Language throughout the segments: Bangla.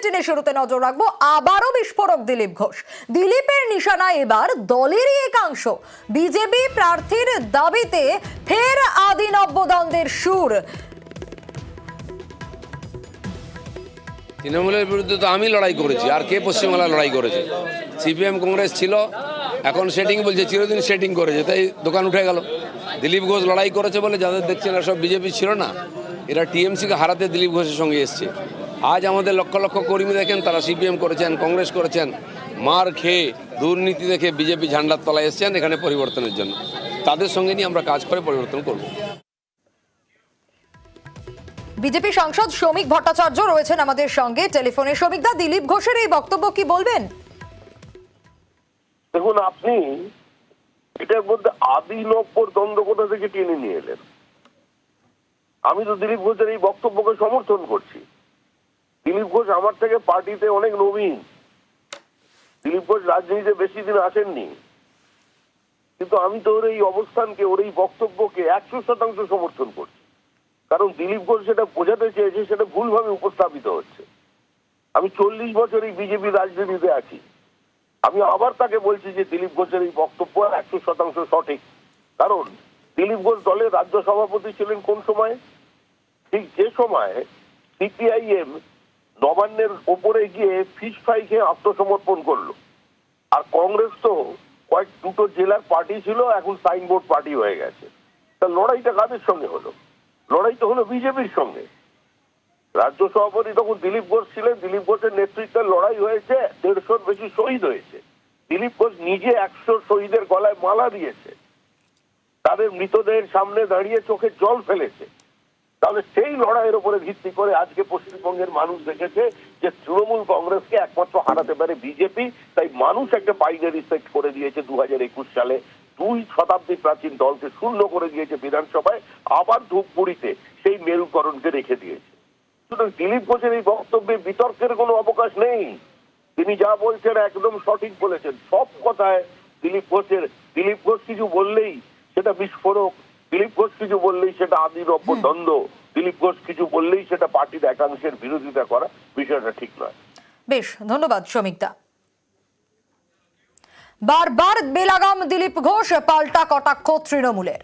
বুলেটিনে শুরুতে নজর রাখবো আবারও বিস্ফোরক দিলীপ ঘোষ। দিলীপের নিশানা এবার দলেরই একাংশ। বিজেপি প্রার্থীর দাবিতে ফের আদি নব্য দ্বন্দ্বের সুর। তৃণমূলের বিরুদ্ধে তো আমি লড়াই করেছি, আর কে পশ্চিমবাংলা লড়াই করেছে? সিপিএম কংগ্রেস ছিল, এখন সেটিং বলছে, চিরদিন সেটিং করেছে, তাই দোকান উঠে গেল। দিলীপ ঘোষ লড়াই করেছে বলে যাদের দেখছেন সব বিজেপি ছিল না, এরা টিএমসিকে হারাতে দিলীপ ঘোষের সঙ্গে এসছে। আজ আমাদের লক্ষ লক্ষ কর্মী দেখেন, তারা সিপিএম করেছেন, কংগ্রেস করেছেন, মার খেয়ে দুর্নীতি দেখে বিজেপি ঝান্ডার তলায় এসছেন এখানে পরিবর্তনের জন্য। তাদের সঙ্গে নিয়ে আমরা কাজ করে পরিবর্তন করব। বিজেপি সাংসদ শ্রমিক ভট্টাচার্য রয়েছেন আমাদের সঙ্গে টেলিফোনে। শ্রমিকদা, দিলীপ ঘোষের এই বক্তব্য কি বলবেন? দেখুন, আপনি এটার মধ্যে আদি নব্যর দ্বন্দ্ব কোথা থেকে টেনে নিয়ে এলেন? আমি তো দিলীপ ঘোষের এই বক্তব্যকে সমর্থন করছি। দিলীপ ঘোষ আমার থেকে পার্টিতে অনেক নবীন। দিলীপ ঘোষ রাজনীতিতে বেশি দিন আসেননি, কিন্তু আমি তো ওর এই অবস্থানকে, ওর এই বক্তব্যকে 100% সমর্থন করছি। কারণ দিলীপ ঘোষ সেটা বোঝাতে চেয়েছে, সেটা ভুলভাবে উপস্থাপিত হচ্ছে। আমি 40 বছর এই বিজেপি রাজনীতিতে আছি। আমি আবার তাকে বলছি যে দিলীপ ঘোষের এই বক্তব্য 100% সঠিক। কারণ দিলীপ ঘোষ দলের রাজ্য সভাপতি ছিলেন কোন সময়? ঠিক যে সময় সিপিআইএম নবান্নের ওপরে গিয়ে ফিশ ফ্রাই খেয়ে আত্মসমর্পণ করলো। আর কংগ্রেস তো দুটো জেলার পার্টি ছিল, এখন সাইনবোর্ড পার্টি হয়ে গেছে। তা লড়াইটা কাদের সঙ্গে হলো? লড়াই তো হলো বিজেপির সঙ্গে। রাজ্য সভাপতি তখন দিলীপ ঘোষ ছিলেন। দিলীপ ঘোষের নেতৃত্বে লড়াই হয়েছে, 150-র বেশি শহীদ হয়েছে। দিলীপ ঘোষ নিজে 100 শহীদের গলায় মালা দিয়েছে, তাদের মৃতদেহের সামনে দাঁড়িয়ে চোখে জল ফেলেছে। তাহলে সেই লড়াইয়ের উপরে ভিত্তি করে আজকে পশ্চিমবঙ্গের মানুষ দেখেছে যে তৃণমূল কংগ্রেসকে একমাত্র হারাতে পারে বিজেপি। তাই মানুষ একটা বাইনারি সেট করে দিয়েছে 2021 সালে। 2 শতাব্দী প্রাচীন দলকে শূন্য করে দিয়েছে বিধানসভায়, আবার ধূপগুড়িতে সেই মেরুকরণকে রেখে দিয়েছে। সুতরাং দিলীপ ঘোষের এই বক্তব্যে বিতর্কের কোনো অবকাশ নেই। তিনি যা বলছেন একদম সঠিক বলেছেন। সব কথায় দিলীপ ঘোষ কিছু বললেই সেটা বিস্ফোরক, দিলীপ ঘোষ কিছু বললেই সেটা আদি নব্য দ্বন্দ্ব, দিলীপ ঘোষ কিছু বললেই সেটা পার্টির একাংশের বিরোধিতা করা, বিষয়টা ঠিক নয়। বেশ, ধন্যবাদ শ্রমিকদা। বারবার বেলাগাম দিলীপ ঘোষ, পাল্টা কটাক্ষ তৃণমূলের।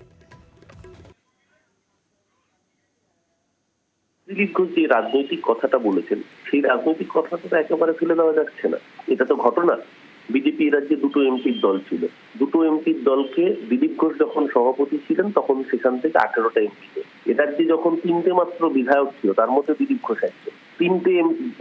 দিলীপ ঘোষ যে রাজনৈতিক কথাটা বলেছেন, সেই রাজনৈতিক কথাটা তো একেবারে ফেলে দেওয়া যাচ্ছে না। এটা তো ঘটনা। বিজেপি রাজ্যে 2টো এমপির দল ছিল। 2টো এমপির দলকে দিলীপ ঘোষ যখন সভাপতি ছিলেন তখন সেখান থেকে 18টা এমপি। এ রাজ্যে যখন 3টে মাত্র বিধায়ক ছিল, তার মধ্যে দিলীপ ঘোষ একজন। 3টে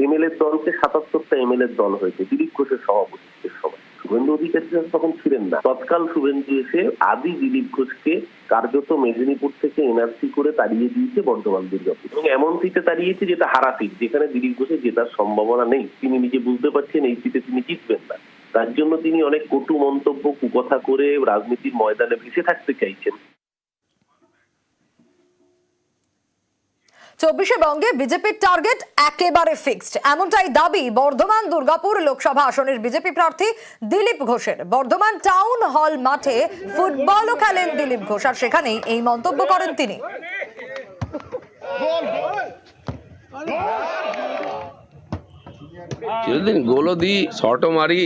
এমএলএর দলকে 77টা এমএলএর দল হয়েছে দিলীপ ঘোষের সভাপতিত্বের সময়। শুভেন্দু অধিকারী তখন ছিলেন না। তৎকাল শুভেন্দু এসে আদি দিলীপ ঘোষকে কার্যত মেদিনীপুর থেকে এনআরসি করে তাড়িয়ে দিয়েছে বর্ধমান দুর্গাপুর, এবং এমন সিটে তাড়িয়েছে যেটা হারা সিট, যেখানে দিলীপ ঘোষের জেতার সম্ভাবনা নেই। তিনি নিজে বুঝতে পারছেন এই সিটে তিনি জিতবেন না। তার জন্য তিনি অনেক কটু মন্তব্য, কুকথা করে রাজনীতির ময়দানে ভেসে থাকতে চাইছেন। 24শে বঙ্গে বিজেপির টার্গেট একেবারে ফিক্সড, এমনটাই দাবি বর্ধমান দুর্গাপুর লোকসভা আসনের বিজেপি প্রার্থী দিলীপ ঘোষের। বর্ধমান টাউন হল মাঠে ফুটবলও খেলেন দিলীপ ঘোষ, আর সেখানেই এই মন্তব্য করেন তিনি। চিরদিন গোলও দিই, শটও মারি,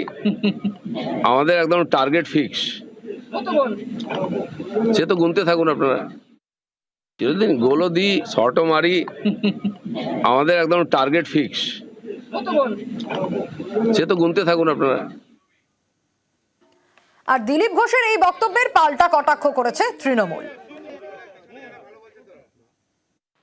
আমাদের একদম টার্গেট ফিক্স। সে তো গুনতে থাকুন আপনারা। চিরদিন গোলও দিই, শটও মারি, আমাদের একদম টার্গেট ফিক্স। সে তো গুনতে থাকুন আপনারা। আর দিলীপ ঘোষের এই বক্তব্যের পাল্টা কটাক্ষ করেছে তৃণমূল।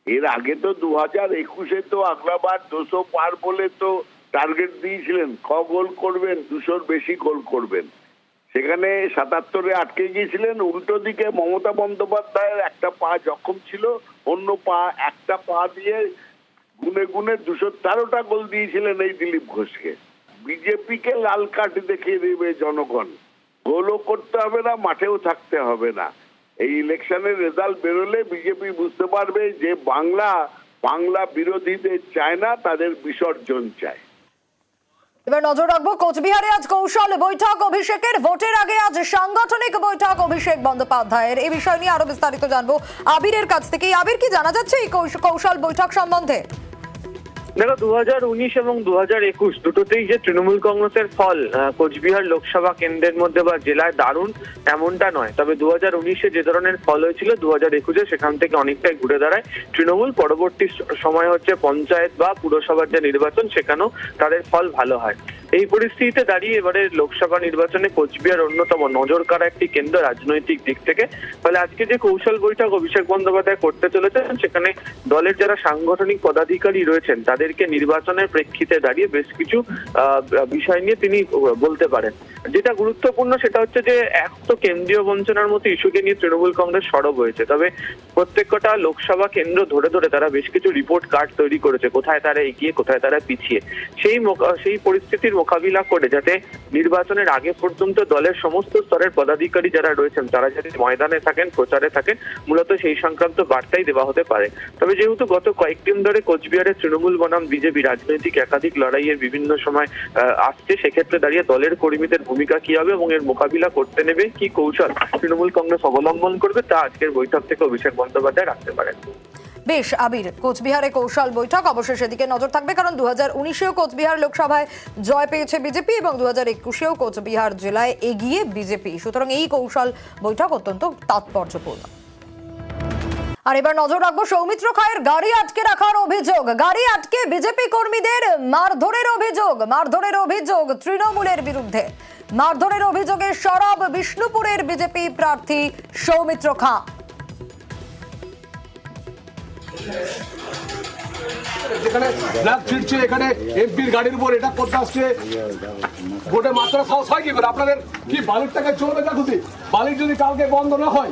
এর আগে তো 2021-এ তো আগলাবার 200 পার বলে তো টার্গেট দিয়েছিলেন, গোল করবেন, 200-র বেশি গোল করবেন। সেখানে 77-এ আটকে গিয়েছিলেন। উল্টো দিকে মমতা বন্দ্যোপাধ্যায়ের একটা পা জখম ছিল, অন্য পা, একটা পা দিয়ে গুনে গুনে 213টা গোল দিয়েছিলেন এই দিলীপ ঘোষকে। বিজেপিকে লাল কার্ড দেখিয়ে দেবে জনগণ। গোলও করতে হবে না, মাঠেও থাকতে হবে না। এই ইলেকশনের রেজাল্ট বেরোলে বিজেপি বুঝতে পারবে যে বাংলা বিরোধীদের চায় না, তাদের বিসর্জন চায়। এবার নজর রাখবো কোচবিহারে আজ কৌশল বৈঠক অভিষেকের। ভোটের আগে আজ সাংগঠনিক বৈঠক অভিষেক বন্দ্যোপাধ্যায়ের। এই বিষয় নিয়ে আরো বিস্তারিত জানবো আবিরের কাছ থেকে। আবির, কি জানা যাচ্ছে এই কৌশল বৈঠক সম্বন্ধে? দেখো 2019 এবং 2021 দুটোতেই যে তৃণমূল কংগ্রেসের ফল কোচবিহার লোকসভা কেন্দ্রের মধ্যে বা জেলায় দারুণ এমনটা নয়। তবে 2019-এ যে ধরনের ফল হয়েছিল 2021-এ সেখান থেকে অনেকটাই ঘুরে দাঁড়ায় তৃণমূল। পরবর্তী সময় হচ্ছে পঞ্চায়েত বা পুরসভার যে নির্বাচন, সেখানেও তাদের ফল ভালো হয়। এই পরিস্থিতিতে দাঁড়িয়ে এবারে লোকসভা নির্বাচনে কোচবিহার অন্যতম নজর কাড়া একটি কেন্দ্র রাজনৈতিক দিক থেকে। ফলে আজকে যে কৌশল বৈঠক অভিষেক বন্দ্যোপাধ্যায় করতে চলেছেন, সেখানে দলের যারা সাংগঠনিক পদাধিকারী রয়েছেন তাদেরকে নির্বাচনের প্রেক্ষিতে দাঁড়িয়ে বেশ কিছু বিষয় নিয়ে তিনি বলতে পারেন। যেটা গুরুত্বপূর্ণ সেটা হচ্ছে যে এক তো কেন্দ্রীয় বঞ্চনার মতো ইস্যুকে নিয়ে তৃণমূল কংগ্রেস সরব হয়েছে, তবে প্রত্যেকটা লোকসভা কেন্দ্র ধরে ধরে তারা বেশ কিছু রিপোর্ট কার্ড তৈরি করেছে, কোথায় তারা এগিয়ে কোথায় তারা পিছিয়ে। সেই পরিস্থিতির মোকাবিলা করে যাতে নির্বাচনের আগে পর্যন্ত দলের সমস্ত স্তরের পদাধিকারী যারা রয়েছেন তারা যাতে ময়দানে থাকেন, প্রচারে থাকেন, মূলত সেই সংক্রান্ত বার্তাই দেওয়া হতে পারে। তবে যেহেতু গত কয়েকদিন ধরে কোচবিহারের তৃণমূল বনাম বিজেপি রাজনৈতিক একাধিক লড়াইয়ের বিভিন্ন সময় আসছে, সেক্ষেত্রে দাঁড়িয়ে দলের কর্মীদের ভূমিকা কি হবে এবং এর মোকাবিলা করতে নেবে কি কৌশল তৃণমূল কংগ্রেস অবলম্বন করবে, তা আজকের বৈঠক থেকে অভিষেক বন্দ্যোপাধ্যায় রাখতে পারেন। বেশ আবির, কোচবিহারে কৌশল বৈঠক অবশ্যই সেদিকে নজর থাকবে, কারণ 2019-এও কোচবিহার লোকসভায় জয় পেয়েছে বিজেপি এবং 2021-এও কোচবিহার জেলায় এগিয়ে বিজেপি। সুতরাং এই কৌশল বৈঠক অত্যন্ত তাৎপর্যপূর্ণ। আর এবার নজর রাখবো সৌমিত্র খায়ের গাড়ি আটকে রাখার অভিযোগ। গাড়ি আটকে বিজেপি কর্মীদের মারধরের অভিযোগ তৃণমূলের বিরুদ্ধে। মারধরের অভিযোগে সরব বিষ্ণুপুরের বিজেপি প্রার্থী সৌমিত্র খাঁ। যেখানে ব্ল্যাক ফিরছে, এখানে এমপির গাড়ির উপর এটা করতে আসছে, ভোটে মাত্রা সাহস হয় কি করে? আপনাদের কি বালির টাকা চলবে না? যদি বালির যদি কালকে বন্ধ না হয়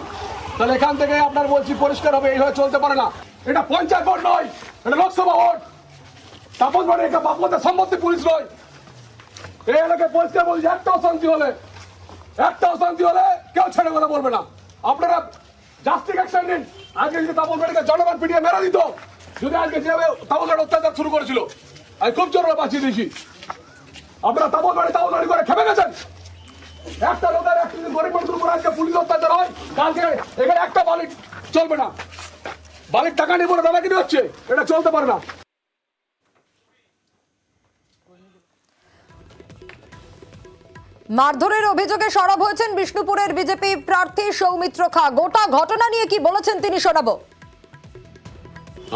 তাহলে এখান থেকে আপনার বলছি পরিষ্কার হবে, এইভাবে চলতে পারে না। এটা পঞ্চায়েত ভোট নয়, এটা লোকসভা ভোট। তাপস ভোটে এটা বাপমাতার সম্পত্তি, পুলিশ নয়। এই এলাকায় পরিষ্কার বলছি, একটা অশান্তি হলে কেউ ছেড়ে কথা বলবে না। আপনারা জাস্টিক অ্যাকশন নিন। আজকে যদি তাপস ভোটকে জনগণ পিটিয়ে মেরে দিত, যদি আজকে যেভাবে তাপসের অত্যাচার শুরু করেছিল, আমি খুব জোরে বাঁচিয়ে দিয়েছি। আপনারা তাপস বাড়ি করে খেপে গেছেন। একটা লোকের একদিন গরিব মানুষের উপর আজকে পুলিশ অত্যাচার হয়, কালকে এখানে একটা বালির চলবে না। বালির টাকা নিয়ে বলে দাদা কিনে হচ্ছে, এটা চলতে পারে না। মারধরের অভিযোগে সরব হয়েছেন বিষ্ণুপুরের বিজেপি প্রার্থী সৌমিত্র খাঁ। গোটা ঘটনা নিয়ে কি বলেছেন তিনি শোনাবো।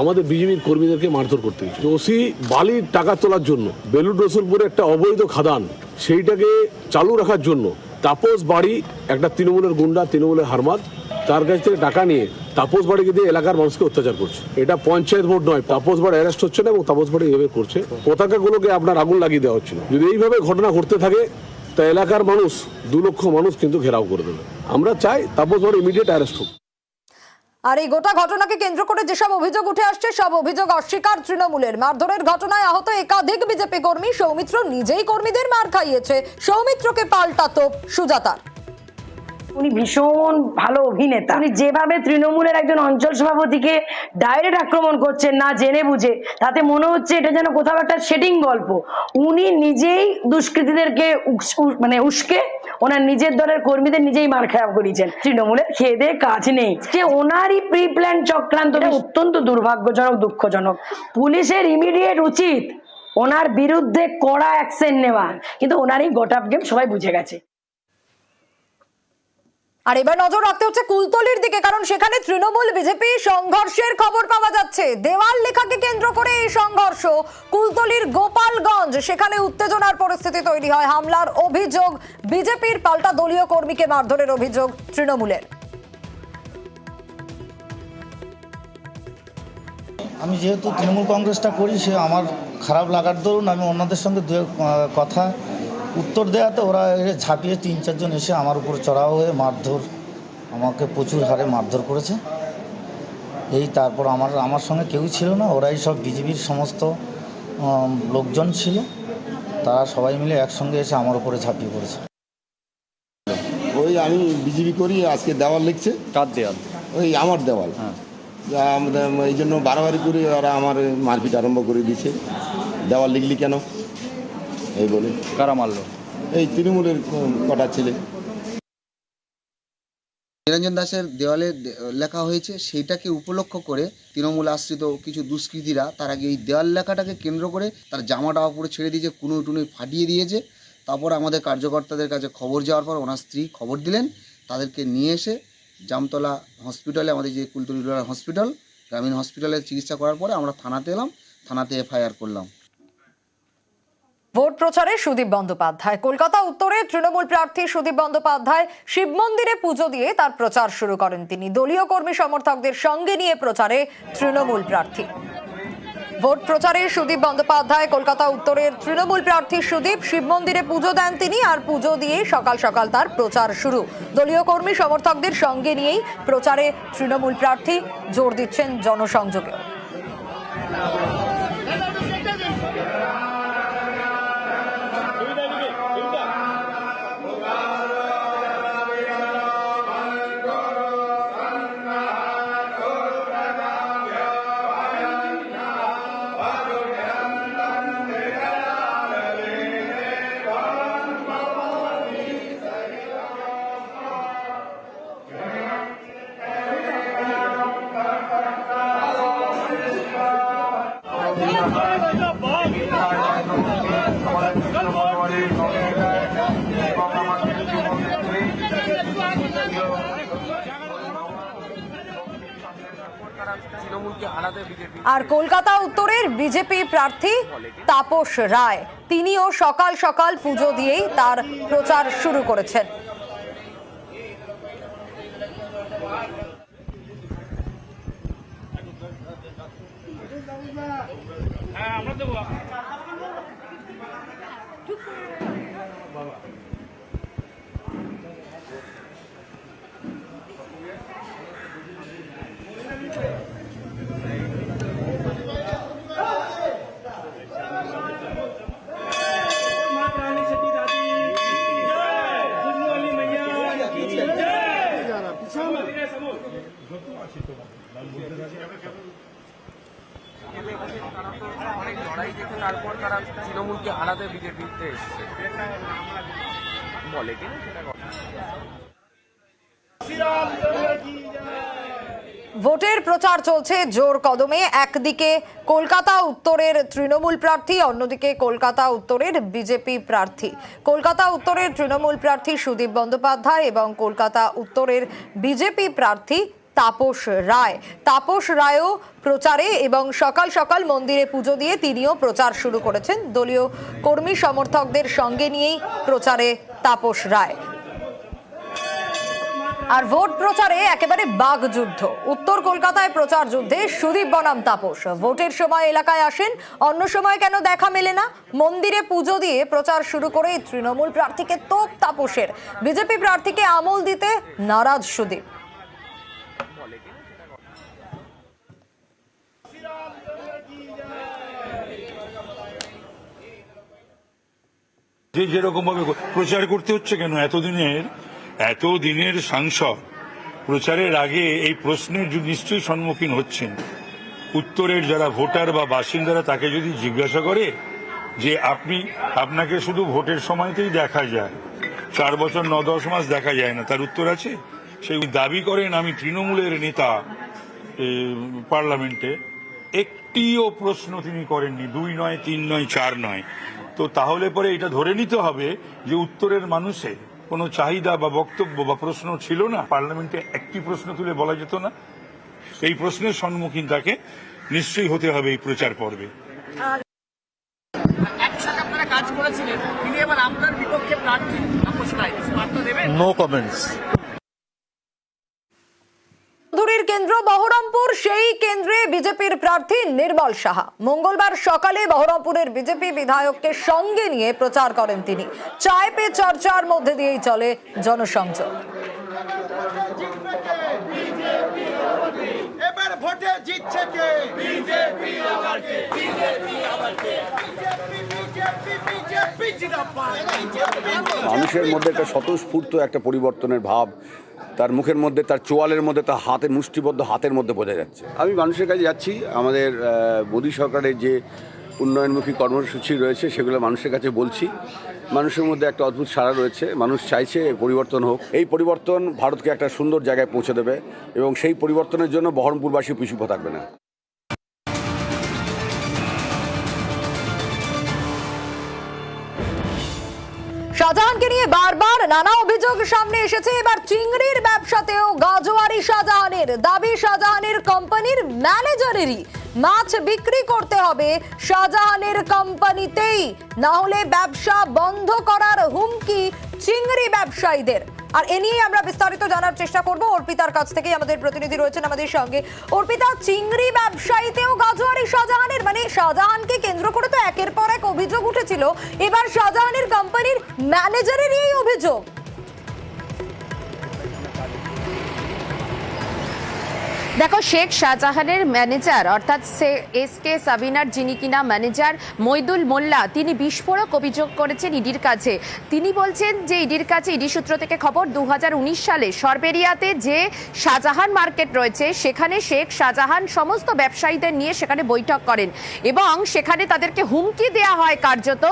আমাদের বিজেপির কর্মীদেরকে মারধর করতে হয়েছে। ওসি বালির টাকা তোলার জন্য বেলুড় রসুলপুরে একটা অবৈধ খাদান, সেইটাকে চালু রাখার জন্য তাপস বাড়ি একটা তৃণমূলের গুন্ডা, তৃণমূলের হারমাদ, তার কাছ থেকে টাকা নিয়ে তাপস বাড়িকে দিয়ে এলাকার মানুষকে অত্যাচার করছে। এটা পঞ্চায়েত ভোট নয়। তাপস বাড়ি অ্যারেস্ট হচ্ছে না এবং তাপস বাড়ি এইভাবে করছে, পতাকাগুলোকে আপনার আগুন লাগিয়ে দেওয়া হচ্ছিল। যদি এইভাবে ঘটনা ঘটতে থাকে তা এলাকার মানুষ 2 লক্ষ মানুষ কিন্তু ঘেরাও করে দেবে। আমরা চাই তাপস বাড়ি ইমিডিয়েট অ্যারেস্ট হোক। আর এই গোটা ঘটনাকে কেন্দ্র করে যেসব অভিযোগ উঠে আসছে, সব অভিযোগ অস্বীকার তৃণমূলের। মারধরের ঘটনায় আহত একাধিক বিজেপি কর্মী। সৌমিত্র নিজেই কর্মীদের মার খাইয়েছে। সৌমিত্রকে পাল্টা তোপ সুজাতার। উনি ভীষণ ভালো অভিনেতা। উনি যেভাবে তৃণমূলের একজন অঞ্চল সভাপতিকে ডাইরেক্ট আক্রমণ করছেন না জেনে বুঝে, তাতে মনে হচ্ছে এটা যেন কোথাও একটা সেটিং গল্প। উনি নিজেই দুষ্কৃতীদেরকে উস্কে ওনার নিজের দলের কর্মীদের নিজেই মার খাওয়া করিয়েছেন। তৃণমূলের খেয়ে দেয়ে কাজ নেই, যে ওনারই প্রি প্ল্যান চক্রান্ত। অত্যন্ত দুর্ভাগ্যজনক, দুঃখজনক। পুলিশের ইমিডিয়েট উচিত ওনার বিরুদ্ধে কড়া অ্যাকশন নেওয়া, কিন্তু ওনারই গোটাপ গেম সবাই বুঝে গেছে। আর এবার নজর রাখতে হচ্ছে কুলতলির দিকে, কারণ সেখানে তৃণমূল বিজেপি সংঘর্ষের খবর পাওয়া যাচ্ছে। দেওয়াল লেখাকে কেন্দ্র করে এই সংঘর্ষ। কুলতলির গোপালগঞ্জ, সেখানে উত্তেজনার পরিস্থিতি তৈরি হয়। হামলার অভিযোগ বিজেপির, পাল্টা দলীয় কর্মীকে মারধরের অভিযোগ তৃণমূলের। আমি যেহেতু তৃণমূল কংগ্রেসটা করি, সে আমার খারাপ লাগার দরুন আমি অন্যদের সঙ্গে কথা উত্তর দেওয়াতে ওরা ঝাঁপিয়ে 3-4 জন এসে আমার উপর চড়াও হয়ে মারধর, আমাকে প্রচুর হারে মারধর করেছে। তারপর আমার সঙ্গে কেউ ছিল না, ওরাই সব বিজেপির সমস্ত লোকজন ছিল, তারা সবাই মিলে একসঙ্গে এসে আমার উপরে ঝাঁপিয়ে পড়েছে। ওই আমি বিজেপি করি, আজকে দেওয়াল লিখছে। কার দেওয়াল? ওই আমার দেওয়াল। এই জন্য বাড়াবাড়ি করে ওরা আমার মারপিট আরম্ভ করে দিয়েছে। দেওয়াল লিখলি কেন এই বলে। কারা মারলো? এই তৃণমূলের কটা ছেলে। নিরঞ্জন দাসের দেওয়ালে লেখা হয়েছে, সেইটাকে উপলক্ষ করে তৃণমূল আশ্রিত কিছু দুষ্কৃতীরা তার আগে এই দেওয়াল লেখাটাকে কেন্দ্র করে তার জামাটা উপরে ছেড়ে দিয়েছে, কুনুই টুনুই ফাটিয়ে দিয়েছে। তারপর আমাদের কার্যকর্তাদের কাছে খবর যাওয়ার পর ওনার স্ত্রী খবর দিলেন, তাদেরকে নিয়ে এসে জামতলা হসপিটালে, আমাদের যে কুলতলি রুরাল হসপিটাল, গ্রামীণ হসপিটালে চিকিৎসা করার পরে আমরা থানাতে এলাম, থানাতে এফআইআর করলাম। ভোট প্রচারে সুদীপ বন্দ্যোপাধ্যায়। কলকাতা উত্তরে তৃণমূল প্রার্থী সুদীপ বন্দ্যোপাধ্যায় শিব মন্দিরে পুজো দিয়ে তার প্রচার শুরু করেন তিনি। দলীয় কর্মী সমর্থকদের সঙ্গে নিয়ে প্রচারে তৃণমূল প্রার্থী। ভোট প্রচারে সুদীপ বন্দ্যোপাধ্যায়, কলকাতা উত্তরের তৃণমূল প্রার্থী সুদীপ শিব মন্দিরে পুজো দেন তিনি, আর পুজো দিয়ে সকাল সকাল তার প্রচার শুরু। দলীয় কর্মী সমর্থকদের সঙ্গে নিয়েই প্রচারে তৃণমূল প্রার্থী জোর দিচ্ছেন জনসংযোগে। আর কলকাতা উত্তরের বিজেপি প্রার্থী তাপস রায়, তিনিও সকাল সকাল পুজো দিয়েই তার প্রচার শুরু করেছেন। তারপর তারা তৃণমূলকে হারাতে বিজেপিতে এসছে বলে কিনা সেটা কথা। ভোটের প্রচার চলছে জোর কদমে। একদিকে কলকাতা উত্তরের তৃণমূল প্রার্থী, অন্যদিকে কলকাতা উত্তরের বিজেপি প্রার্থী। কলকাতা উত্তরের তৃণমূল প্রার্থী সুদীপ বন্দ্যোপাধ্যায় এবং কলকাতা উত্তরের বিজেপি প্রার্থী তাপস রায়। তাপস রায়ও প্রচারে এবং সকাল সকাল মন্দিরে পুজো দিয়ে তিনিও প্রচার শুরু করেছেন। দলীয় কর্মী সমর্থকদের সঙ্গে নিয়েই প্রচারে তাপস রায়। আর ভোট প্রচারে একেবারে বাগযুদ্ধ। উত্তর কলকাতায় প্রচার যুদ্ধে সুদীপ বনাম তাপস। ভোটের সময় এলাকায় আসেন, অন্য সময় কেন দেখা মেলে না। মন্দিরে পুজো দিয়ে প্রচার শুরু করে তৃণমূল প্রার্থীকে তোপ তাপসের। বিজেপি প্রার্থীকে আমল দিতে নারাজ সুদীপ। যে যেরকম ভাবে প্রচার করতে হচ্ছে কেন, এতদিনের সাংসদ প্রচারের আগে এই প্রশ্নের নিশ্চয়ই সম্মুখীন হচ্ছেন। উত্তরের যারা ভোটার বা বাসিন্দারা তাকে যদি জিজ্ঞাসা করে যে আপনাকে শুধু ভোটের সময়তেই দেখা যায়, 4 বছর 9-10 মাস দেখা যায় না, তার উত্তর আছে? সেই দাবি করেন আমি তৃণমূলের নেতা, পার্লামেন্টে একটিও প্রশ্ন তিনি করেননি, 2 নয় 3 নয় 4 নয়। তো তাহলে পরে এটা ধরে নিতে হবে যে উত্তরের মানুষের কোনো চাহিদা বা বক্তব্য বা প্রশ্ন ছিল না, পার্লামেন্টে একটি প্রশ্ন তুলে বলা যেত না। এই প্রশ্নের সম্মুখীন তাকে নিশ্চয়ই হতে হবে এই প্রচার পর্বে। একসাথে আপনারা কাজ করেছিলেন, তিনি এবার আপনার বিপক্ষে প্রার্থী তাপস রায়, বার্তা দেবেন? No comments. ধুরির কেন্দ্র বহরমপুর, সেই কেন্দ্রে বিজেপির প্রার্থী নির্মল সাহা। মঙ্গলবার সকালে বহরমপুরের বিজেপি বিধায়ককে সঙ্গে নিয়ে প্রচার করেন তিনি। চায় পে চর্চার মধ্যে দিয়েই চলে জনসংযোগ। এবার ভোটে জিতছে কে? বিজেপি আবার কে? বিজেপি আবার কে? মানুষের মধ্যে একটা স্বতঃস্ফূর্ত একটা পরিবর্তনের ভাব তার মুখের মধ্যে, তার চোয়ালের মধ্যে, তার হাতের মুষ্টিবদ্ধ হাতের মধ্যে বোঝা যাচ্ছে। আমি মানুষের কাছে যাচ্ছি। আমাদের মোদী সরকারের যে উন্নয়নমুখী কর্মসূচি রয়েছে, সেগুলো মানুষের কাছে বলছি। মানুষের মধ্যে একটা অদ্ভুত সাড়া রয়েছে, মানুষ চাইছে পরিবর্তন হোক। এই পরিবর্তন ভারতকে একটা সুন্দর জায়গায় পৌঁছে দেবে এবং সেই পরিবর্তনের জন্য বহরমপুরবাসী পিছু পা থাকবে না। শাহজাহানকে নিয়ে বারবার নানা অভিযোগ সামনে এসেছে। এবার চিংড়ির ব্যবসাতেও গাজোয়ারি শাহজাহানের দাবি, শাহজাহানের কোম্পানির ম্যানেজারেরই মাছ বিক্রি করতে হবে শাহজাহানের কোম্পানিতেই, না হলে ব্যবসা বন্ধ করার হুমকি চিংড়ি ব্যবসায়ীদের। আর এ নিয়ে আমরা বিস্তারিত জানার চেষ্টা করব অর্পিতার কাছ থেকে। আমাদের প্রতিনিধি রয়েছেন আমাদের সঙ্গে। অর্পিতা, চিংড়ি ব্যবসায়ীতেও গাজোয়ারি শাহজাহানের, মানে শাহজাহানকে কেন্দ্র করে তো একের পর এক অভিযোগ উঠেছিল, এবার শাহজাহানের কোম্পানির ম্যানেজারের এই অভিযোগ। দেখো, শেখ শাহজাহানের ম্যানেজার অর্থাৎ এসকে সাবিনার যিনি কিনা ম্যানেজার মইদুল মোল্লা, তিনি বিস্ফোরক অভিযোগ করেছেন ইডির কাছে। তিনি বলছেন যে ইডির কাছে, ইডি সূত্র থেকে খবর, 2019 সালে সরবেরিয়াতে যে শাহজাহান মার্কেট রয়েছে সেখানে শেখ শাহজাহান সমস্ত ব্যবসায়ীদের নিয়ে সেখানে বৈঠক করেন এবং সেখানে তাদেরকে হুমকি দেওয়া হয় কার্যত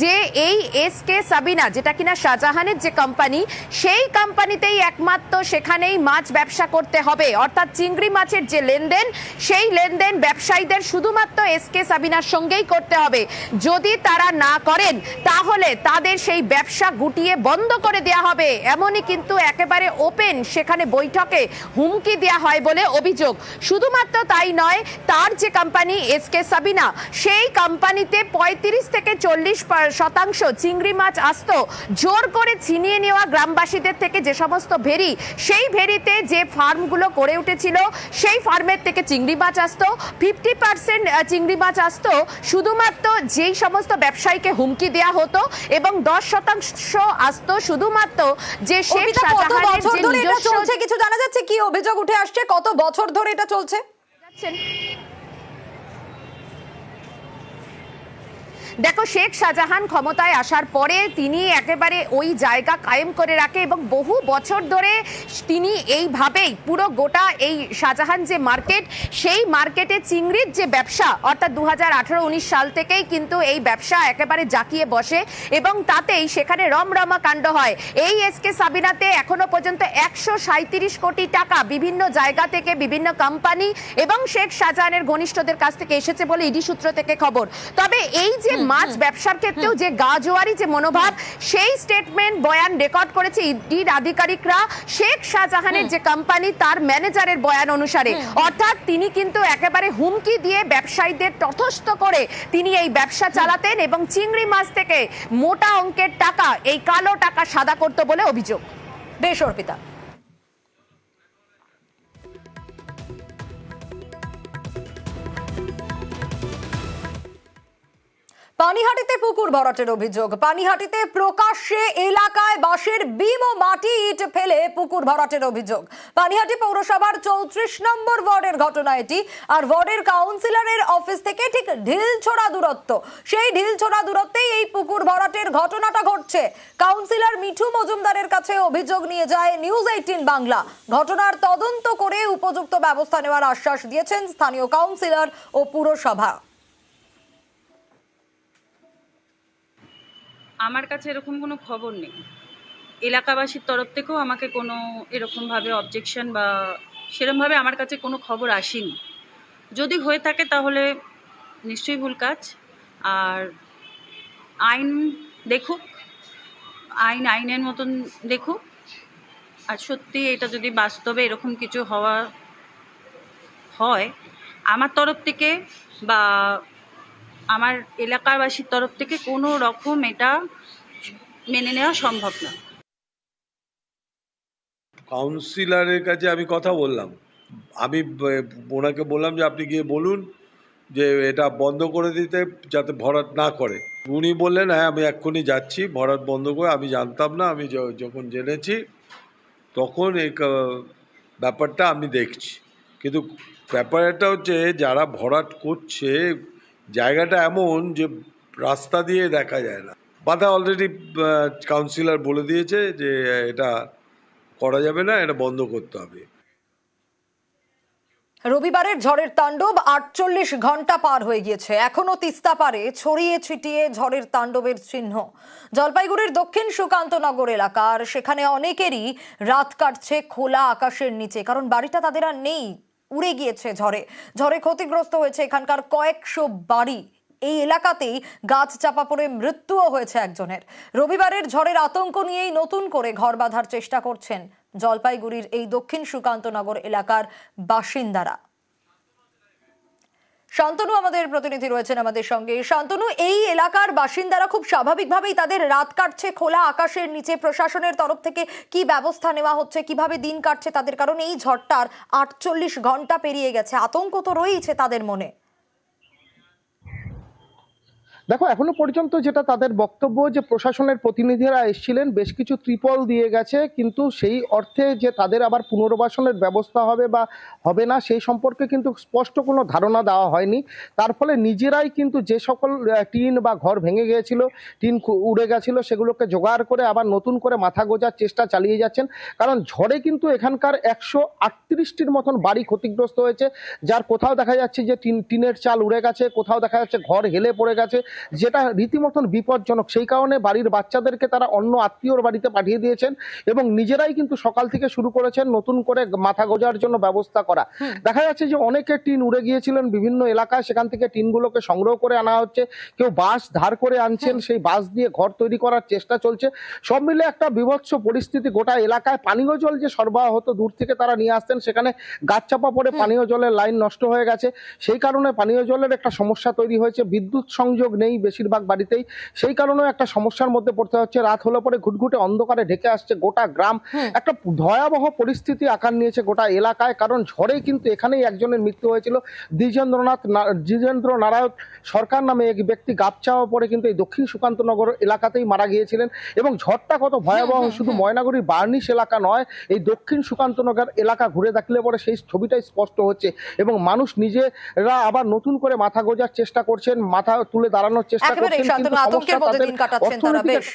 যে এই এসকে সাবিনা, যেটা কিনা শাহজাহানের যে কোম্পানি, সেই কোম্পানিতেই একমাত্র সেখানেই মাছ ব্যবসা করতে হবে, অর্থাৎ চিংড়ি মাছের যে লেনদেন, সেই লেনদেন ব্যবসায়ীদের শুধুমাত্র এসকে সাবিনার সঙ্গেই করতে হবে। যদি তারা না করেন তাহলে তাদের সেই ব্যবসা গুটিয়ে বন্ধ করে দেওয়া হবে, এমনই কিন্তু একেবারে ওপেন সেখানে বৈঠকে হুমকি দেওয়া হয় বলে অভিযোগ। শুধুমাত্র তাই নয়, তার যে কোম্পানি এসকে সাবিনা, সেই কোম্পানিতে 35 থেকে 40% চিংড়ি মাছ আসতো জোর করে ছিনিয়ে নেওয়া গ্রামবাসীদের থেকে। যে সমস্ত ভেরি, সেই ভেরিতে যে ফার্মগুলো করে উঠেছিল সেই ফার্মের থেকে চিংড়ি মাছ আসতো, 50% চিংড়ি মাছ আসতো শুধুমাত্র যেই সমস্ত ব্যবসায়ীকে হুমকি দেওয়া হতো এবং 10% আসতো শুধুমাত্র যে শেখ শাহজাহানের যে নিজস্ব। কিছু জানা যাচ্ছে কি অভিযোগ উঠে আসছে, কত বছর ধরে এটা চলছে? দেখো, শেখ শাহজাহান ক্ষমতায় আসার পরে তিনি একেবারে ওই জায়গা কায়েম করে রাখে এবং বহু বছর ধরে তিনি এইভাবেই পুরো গোটা এই শাহজাহান যে মার্কেট, সেই মার্কেটে চিংড়ির যে ব্যবসা, অর্থাৎ 2018-19 সাল থেকেই কিন্তু এই ব্যবসা একেবারে জাকিয়ে বসে এবং তাতেই সেখানে রমরমা কাণ্ড হয়। এই এসকে সাবিনাতে এখনো পর্যন্ত 137 কোটি টাকা বিভিন্ন জায়গা থেকে, বিভিন্ন কোম্পানি এবং শেখ শাহজাহানের ঘনিষ্ঠদের কাছ থেকে এসেছে বলে ইডি সূত্র থেকে খবর। তবে এই যে মাছ ব্যবসার ক্ষেত্রেও যে গাজোয়ারি যে মনোভাব, সেই স্টেটমেন্ট বয়ান রেকর্ড করেছে ইডির আধিকারিকরা শেখ শাহজাহানের যে কোম্পানি, তার ম্যানেজারের বয়ান অনুসারে। অর্থাৎ তিনি কিন্তু একেবারে হুমকি দিয়ে ব্যবসায়ীদের তথস্থ করে তিনি এই ব্যবসা চালাতেন এবং চিংড়ি মাছ থেকে মোটা অঙ্কের টাকা, এই কালো টাকা সাদা করতে বলে অভিযোগ। বেশ অর্পিতা। পানিহাটিতে পুকুর ভরাটের অভিযোগ। পানিহাটিতে প্রকাশ্যে এলাকায় বাঁশের বিম ও মাটি ইট ফেলে পুকুর ভরাটের অভিযোগ। পানিহাটি পৌরসভার 34 নম্বর ওয়ার্ডের ঘটনা এটি। আর ওয়ার্ডের কাউন্সিলরের অফিস থেকে ঠিক ঢিলছোড়া দূরত্ব, সেই ঢিলছোড়া দূরত্বেই এই পুকুর ভরাটের ঘটনাটা ঘটছে। কাউন্সিলর মিঠু মজুমদারের কাছে অভিযোগ নিয়ে যায় নিউজ 18 বাংলা। ঘটনার তদন্ত করে উপযুক্ত ব্যবস্থা নেওয়ার আশ্বাস দিয়েছেন স্থানীয় কাউন্সিলর ও পুরসভা। আমার কাছে এরকম কোনো খবর নেই, এলাকাবাসীর তরফ থেকেও আমাকে কোনো এরকমভাবে অবজেকশন বা সেরকমভাবে আমার কাছে কোনো খবর আসেনি। যদি হয়ে থাকে তাহলে নিশ্চয়ই ভুল কাজ, আর আইন দেখুক, আইনের মতন দেখুক। আর সত্যি এটা যদি বাস্তবে এরকম কিছু হয় আমার তরফ থেকে বা আমার এলাকাবাসীর তরফ থেকে কোনো রকম এটা মেনে নেওয়া সম্ভব না। কাউন্সিলরের কাছে আমি কথা বললাম, আমি ওনাকে বললাম যে আপনি গিয়ে বলুন যে এটা বন্ধ করে দিতে, যাতে ভরাট না করে। উনি বললেন হ্যাঁ আমি এক্ষুনি যাচ্ছি ভরাট বন্ধ করে। আমি জানতাম না, আমি যখন জেনেছি তখন এই ব্যাপারটা আমি দেখছি। কিন্তু ব্যাপারটা হচ্ছে যারা ভরাট করছে জায়গাটা এমন যে রাস্তা দিয়ে দেখা যায় না। বাধা অলরেডি কাউন্সিলর বলে দিয়েছে যে এটা করা যাবে না, এটা বন্ধ করতে হবে। রবিবারের ঝড়ের তাণ্ডব 48 ঘন্টা পার হয়ে গিয়েছে, এখনো তিস্তা পারে ছড়িয়ে ছিটিয়ে ঝড়ের তাণ্ডবের চিহ্ন। জলপাইগুড়ির দক্ষিণ সুকান্তনগর এলাকার সেখানে অনেকেরই রাত কাটছে খোলা আকাশের নিচে, কারণ বাড়িটা তাদের আর নেই, উড়ে গিয়েছে ঝড়ে ক্ষতিগ্রস্ত হয়েছে এখানকার কয়েকশো বাড়ি। এই এলাকাতেই গাছ চাপা পড়ে মৃত্যুও হয়েছে একজনের। রবিবারের ঝড়ের আতঙ্ক নিয়েই নতুন করে ঘর বাঁধার চেষ্টা করছেন জলপাইগুড়ির এই দক্ষিণ সুকান্তনগর এলাকার বাসিন্দারা। শান্তনু আমাদের প্রতিনিধি রয়েছেন আমাদের সঙ্গে। শান্তনু, এই এলাকার বাসিন্দারা খুব স্বাভাবিকভাবেই তাদের রাত কাটছে খোলা আকাশের নিচে, প্রশাসনের তরফ থেকে কি ব্যবস্থা নেওয়া হচ্ছে, কিভাবে দিন কাটছে তাদের? কারণ এই ঝড়টার 48 ঘন্টা পেরিয়ে গেছে, আতঙ্ক তো রয়েছে তাদের মনে। দেখো, এখনো পর্যন্ত যেটা তাদের বক্তব্য, যে প্রশাসনের প্রতিনিধিরা এসেছিলেন, বেশ কিছু ত্রিপল দিয়ে গেছে, কিন্তু সেই অর্থে যে তাদের আবার পুনর্বাসনের ব্যবস্থা হবে বা হবে না সেই সম্পর্কে কিন্তু স্পষ্ট কোনো ধারণা দেওয়া হয়নি। তার ফলে নিজেরাই কিন্তু যে সকল টিন বা ঘর ভেঙে গিয়েছিল, টিন উড়ে গেছিল, সেগুলোকে জোগাড় করে আবার নতুন করে মাথা গোঁজার চেষ্টা চালিয়ে যাচ্ছেন। কারণ ঝড়ে কিন্তু এখানকার 138টির মতন বাড়ি ক্ষতিগ্রস্ত হয়েছে, যার কোথাও দেখা যাচ্ছে যে টিনের চাল উড়ে গেছে, কোথাও দেখা যাচ্ছে ঘর হেলে পড়ে গেছে, যেটা রীতিমতন বিপজ্জনক। সেই কারণে বাড়ির বাচ্চাদেরকে তারা অন্য আত্মীয়র বাড়িতে পাঠিয়ে দিয়েছেন এবং নিজেরাই কিন্তু সকাল থেকে শুরু করেছেন নতুন করে মাথা গোঁজার জন্য ব্যবস্থা করা। দেখা যাচ্ছে যে অনেকে টিন উড়ে গিয়েছিলেন বিভিন্ন এলাকায়, সেখান থেকে টিনগুলোকে সংগ্রহ করে আনা হচ্ছে, কেউ বাঁশ ধার করে আনছেন, সেই বাঁশ দিয়ে ঘর তৈরি করার চেষ্টা চলছে। সব মিলে একটা বিভৎস পরিস্থিতি গোটা এলাকায়। পানীয় জল যে সরবরাহ হতো দূর থেকে তারা নিয়ে আসতেন, সেখানে গাছ চাপা পড়ে পানীয় জলের লাইন নষ্ট হয়ে গেছে, সেই কারণে পানীয় জলের একটা সমস্যা তৈরি হয়েছে। বিদ্যুৎ সংযোগ নেই বেশিরভাগ বাড়িতেই, সেই কারণে একটা সমস্যার মধ্যে পড়তে হচ্ছে। রাত হলে পরে ঘুটঘুটে অন্ধকারে ঢেকে আসছে গোটা গ্রাম, একটা ভয়াবহ পরিস্থিতি আকার নিয়েছে গোটা এলাকায়। কারণ ঝড়ে কিন্তু এখানেই একজনের মৃত্যু হয়েছিল, দ্বিজেন্দ্র নারায়ণ সরকার নামে এক ব্যক্তি গাছ চাপা পড়ে কিন্তু এই দক্ষিণ সুকান্তনগর এলাকাতেই মারা গিয়েছিলেন। এবং ঝড়টা কত ভয়াবহ শুধু ময়নাগুড়ি বার্নিশ এলাকা নয়, এই দক্ষিণ সুকান্তনগর এলাকা ঘুরে দেখলে পরে সেই ছবিটাই স্পষ্ট হচ্ছে। এবং মানুষ নিজেরা আবার নতুন করে মাথা গোঁজার চেষ্টা করছেন, মাথা তুলে দাঁড়ানোর চেষ্টা করছেন, কিন্তু আতঙ্কের মধ্যে দিন কাটাচ্ছেন তারা। বেশ।